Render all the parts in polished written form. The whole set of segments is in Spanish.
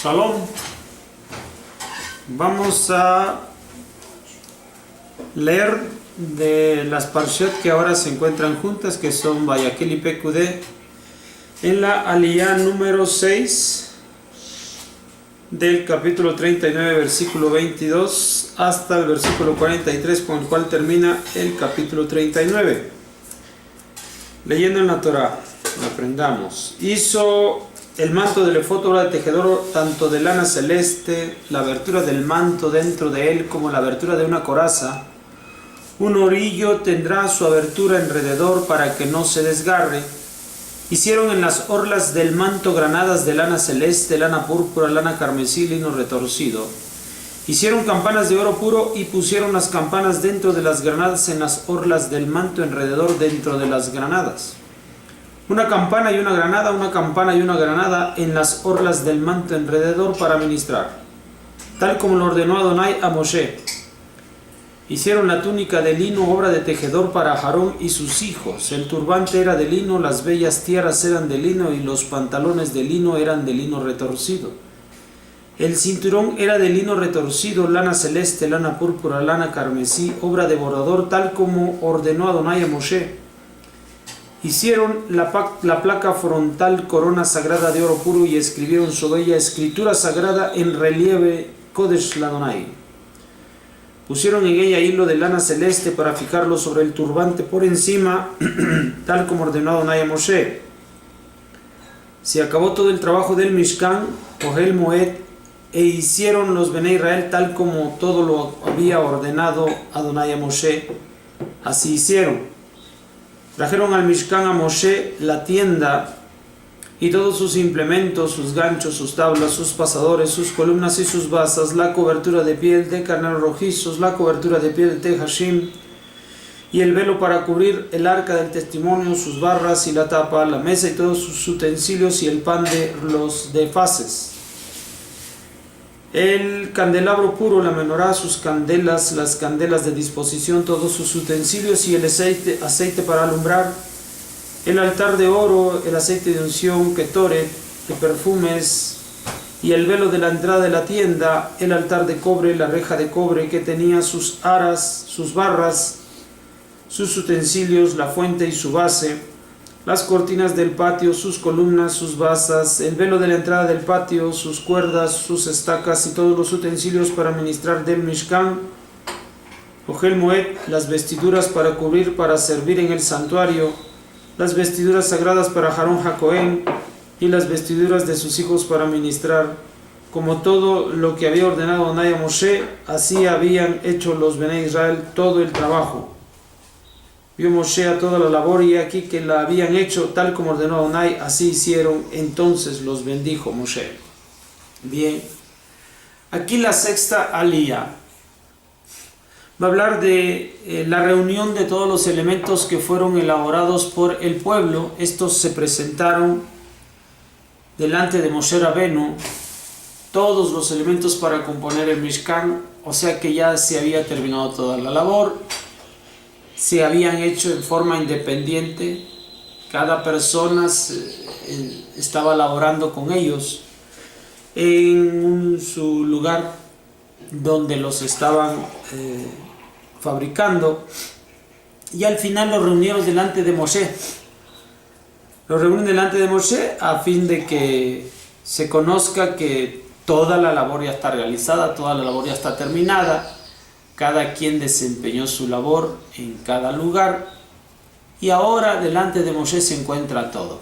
Shalom. Vamos a leer de las parshiot que ahora se encuentran juntas, que son Vayakhel y Pekudé, en la aliyá número 6 del capítulo 39, versículo 22 hasta el versículo 43, con el cual termina el capítulo 39. Leyendo en la Torá, aprendamos. Hizo el manto del efod obra de tejedor, tanto de lana celeste, la abertura del manto dentro de él como la abertura de una coraza. Un orillo tendrá su abertura alrededor para que no se desgarre. Hicieron en las orlas del manto granadas de lana celeste, lana púrpura, lana carmesí, lino retorcido. Hicieron campanas de oro puro y pusieron las campanas dentro de las granadas en las orlas del manto alrededor dentro de las granadas. Una campana y una granada, una campana y una granada en las orlas del manto alrededor para ministrar, tal como lo ordenó Adonai a Moshe. Hicieron la túnica de lino, obra de tejedor para Aarón y sus hijos. El turbante era de lino, las bellas tiaras eran de lino y los pantalones de lino eran de lino retorcido. El cinturón era de lino retorcido, lana celeste, lana púrpura, lana carmesí, obra de bordador, tal como ordenó Adonai a Moshe. Hicieron la placa frontal, corona sagrada de oro puro, y escribieron sobre ella escritura sagrada en relieve, Kodesh Ladonai. Pusieron en ella hilo de lana celeste para fijarlo sobre el turbante por encima, tal como ordenó Adonai a Moshe. Se acabó todo el trabajo del Mishkan, Ohel Moed, e hicieron los Bnei Israel tal como todo lo había ordenado Adonai a Moshe. Así hicieron. Trajeron al Mishkan a Moshe la tienda y todos sus implementos, sus ganchos, sus tablas, sus pasadores, sus columnas y sus basas, la cobertura de piel de carneros rojizos, la cobertura de piel de tehashim y el velo para cubrir el arca del testimonio, sus barras y la tapa, la mesa y todos sus utensilios y el pan de los de fases. El candelabro puro, la menorá, sus candelas, las candelas de disposición, todos sus utensilios y el aceite para alumbrar. El altar de oro, el aceite de unción, ketoret, de perfumes, y el velo de la entrada de la tienda, el altar de cobre, la reja de cobre que tenía sus aras, sus barras, sus utensilios, la fuente y su base, las cortinas del patio, sus columnas, sus basas, el velo de la entrada del patio, sus cuerdas, sus estacas y todos los utensilios para ministrar del Mishkan, Ohel Moed, las vestiduras para cubrir, para servir en el santuario, las vestiduras sagradas para Aarón Jacoén y las vestiduras de sus hijos para ministrar, como todo lo que había ordenado Adonai a Moshe, así habían hecho los Bnei Israel todo el trabajo. Vio Moshe a toda la labor y aquí que la habían hecho tal como ordenó Adonai, así hicieron, entonces los bendijo Moshe. Bien, aquí la sexta aliyá va a hablar de la reunión de todos los elementos que fueron elaborados por el pueblo. Estos se presentaron delante de Moshe Rabenu, todos los elementos para componer el Mishkan, o sea que ya se había terminado toda la labor, se habían hecho en forma independiente, cada persona estaba laborando con ellos en su lugar donde los estaban fabricando, y al final los reunieron delante de Moshe. Los reúnen delante de Moshe a fin de que se conozca que toda la labor ya está realizada, toda la labor ya está terminada, cada quien desempeñó su labor en cada lugar y ahora delante de Moshe se encuentra todo.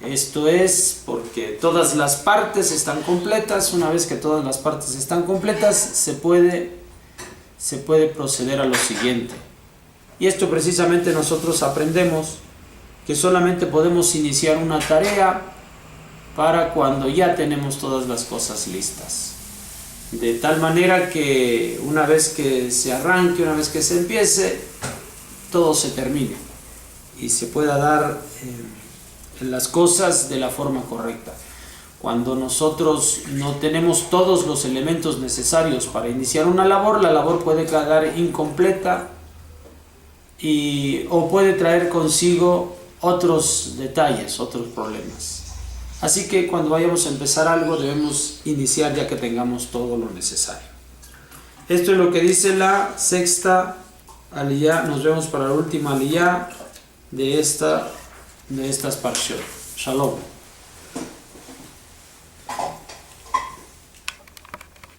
Esto es porque todas las partes están completas. Una vez que todas las partes están completas, se puede proceder a lo siguiente. Y esto precisamente nosotros aprendemos que solamente podemos iniciar una tarea para cuando ya tenemos todas las cosas listas. De tal manera que una vez que se arranque, una vez que se empiece, todo se termine y se pueda dar las cosas de la forma correcta. Cuando nosotros no tenemos todos los elementos necesarios para iniciar una labor, la labor puede quedar incompleta o puede traer consigo otros detalles, otros problemas. Así que cuando vayamos a empezar algo debemos iniciar ya que tengamos todo lo necesario. Esto es lo que dice la sexta aliyá. Nos vemos para la última aliyá de estas parshiot. Shalom.